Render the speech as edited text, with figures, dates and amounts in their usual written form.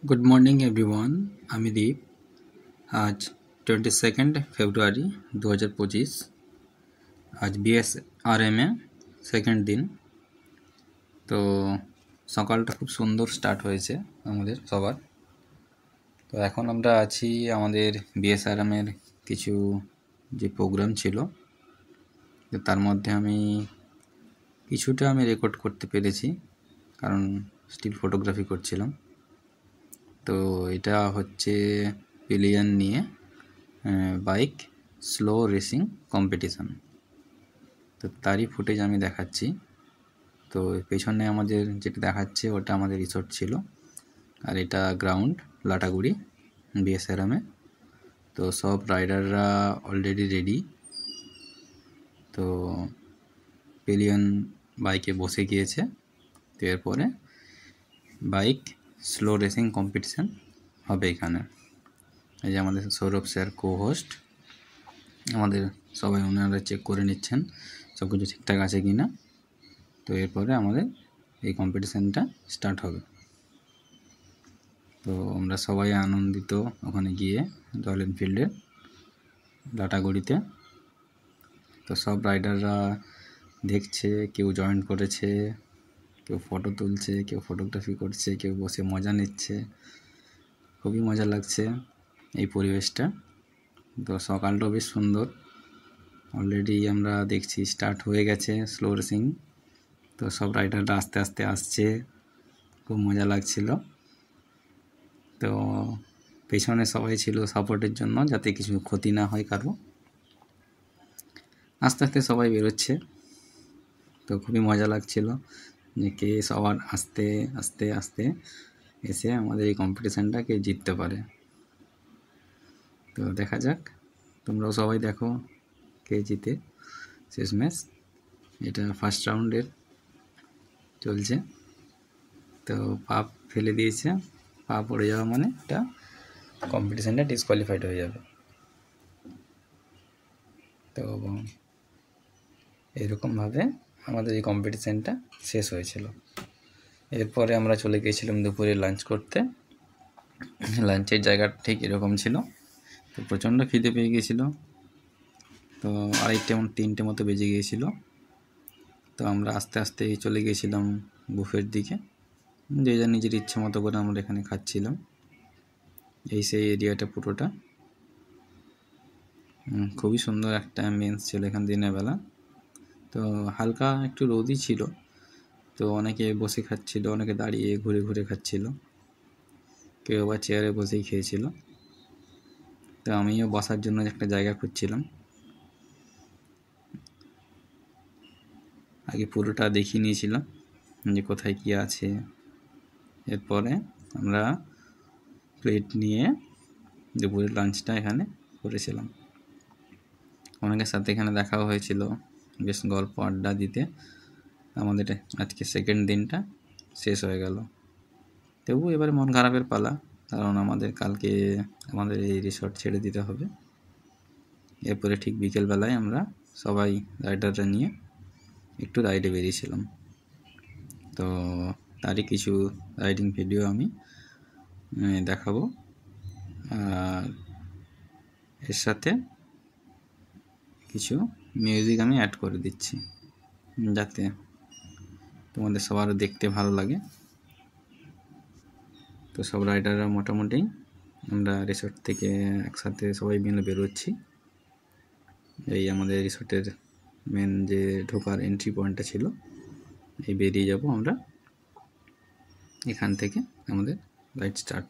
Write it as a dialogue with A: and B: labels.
A: Good morning everyone, আমি দীপ। আজ 22 ফেব্রুয়ারি 2025। আজ বিএসআরএমে সেকেন্ড দিন। তো সকালটা খুব সুন্দর স্টার্ট হয়েছে আমাদের সবার। তো এখন আমরা আছি আমাদের বিএসআরএমের কিছু যে প্রোগ্রাম ছিল, তো তার মধ্যে কিছুটা আমি রেকর্ড করতে পেরেছি, কারণ স্টিল ফটোগ্রাফি করছিলাম। তো এটা হচ্ছে পিলিয়ন নিয়ে বাইক স্লো রেসিং কম্পিটিশান। তো তারই ফুটেজ আমি দেখাচ্ছি। তো পেছনে আমাদের যেটা দেখাচ্ছে ওটা আমাদের রিসোর্ট ছিল, আর এটা গ্রাউন্ড লাটাগুড়ি বিএসআরএমে। তো সব রাইডাররা অলরেডি রেডি। তো পিলিয়ন বাইকে বসে গিয়েছে। তো এরপরে বাইক স্লো রেসিং কম্পিটিশান হবে এখানে। এই যে আমাদের সৌরভ স্যার কো-হোস্ট, আমাদের সবাই ওনারা চেক করে নিচ্ছেন সব কিছু ঠিকঠাক আছে কি না। তো এরপরে আমাদের এই কম্পিটিশানটা স্টার্ট হবে। তো আমরা সবাই আনন্দিত ওখানে গিয়ে রয়্যাল এনফিল্ডের লাটাগুড়িতে। তো সব রাইডাররা দেখছে, কেউ জয়েন করেছে, কেউ ফটো তুলছে, কেউ ফটোগ্রাফি করছে, কেউ বসে মজা নিচ্ছে। খুবই মজা লাগছে এই পরিবেশটা। তো সকালটাও বেশ সুন্দর। অলরেডি আমরা দেখছি স্টার্ট হয়ে গেছে স্লো রেসিং। তো সব রাইডাররা আস্তে আস্তে আসছে, খুব মজা লাগছিল। তো পেছনে সবাই ছিল সাপোর্টের জন্য, যাতে কিছু ক্ষতি না হয় কারো। আস্তে আস্তে সবাই বেরোচ্ছে। তো খুবই মজা লাগছিল যে কে সবার আস্তে আস্তে আস্তে এসে আমাদের এই কম্পিটিশানটা কে জিততে পারে। তো দেখা যাক, তোমরাও সবাই দেখো কে জিতে শেষমেশ। এটা ফার্স্ট রাউন্ডের চলছে। তো পা ফেলে দিয়েছে, পা পড়ে যাওয়া মানে এটা কম্পিটিশানটা ডিসকোয়ালিফাইড হয়ে যাবে। তো এরকমভাবে আমাদের এই কম্পিটিশানটা শেষ হয়েছিল। এরপরে আমরা চলে গিয়েছিলাম দুপুরে লাঞ্চ করতে। লাঞ্চের জায়গা ঠিক এরকম ছিল। তো প্রচণ্ড খিদে পেয়ে গিয়েছিলো। তো 2:30-3টে মতো বেজে গিয়েছিলো। তো আমরা আস্তে আস্তে চলে গিয়েছিলাম বুফের দিকে। যে যা নিজের ইচ্ছে মতো করে আমরা এখানে খাচ্ছিলাম। এই সেই এরিয়াটা পুরোটা খুবই সুন্দর একটা অ্যাম্বিয়েন্স ছিল এখান দিনের বেলা। তো হালকা একটু রোদই ছিল। তো অনেকে বসে খাচ্ছিল, অনেকে দাঁড়িয়ে ঘুরে ঘুরে খাচ্ছিল, কেউ আবার চেয়ারে বসেই খেয়েছিল। তো আমিও বসার জন্য একটা জায়গা খুঁজছিলাম। আগে পুরোটা দেখিয়ে নিয়েছিলাম যে কোথায় কী আছে। এরপরে আমরা প্লেট নিয়ে দুপুরের লাঞ্চটা এখানে করেছিলাম। অনেকের সাথে এখানে দেখাও হয়েছিল, বেশ গল্প আড্ডা দিতে আমাদের আজকে সেকেন্ড দিনটা শেষ হয়ে গেল। তবু এবারে মন খারাপের পালা, কারণ আমাদের কালকে আমাদের এই রিসর্ট ছেড়ে দিতে হবে। এরপরে ঠিক বিকেলবেলায় আমরা সবাই রাইডাররা নিয়ে একটু রাইডে বেরিয়েছিলাম। তো তারই কিছু রাইডিং ভিডিও আমি দেখাবো, আর এর সাথে কিছু মিউজিক আমি অ্যাড করে দিচ্ছি যাতে তোমাদের সবারও দেখতে ভালো লাগে। তো সব রাইডাররা মোটামুটি আমরা রিসর্ট থেকে একসাথে সবাই মিলে বেরোচ্ছি। এই আমাদের রিসর্টের মেন যে ঢোকার এন্ট্রি পয়েন্টটা ছিল, এই বেরিয়ে যাব আমরা এখান থেকে। আমাদের রাইড স্টার্ট।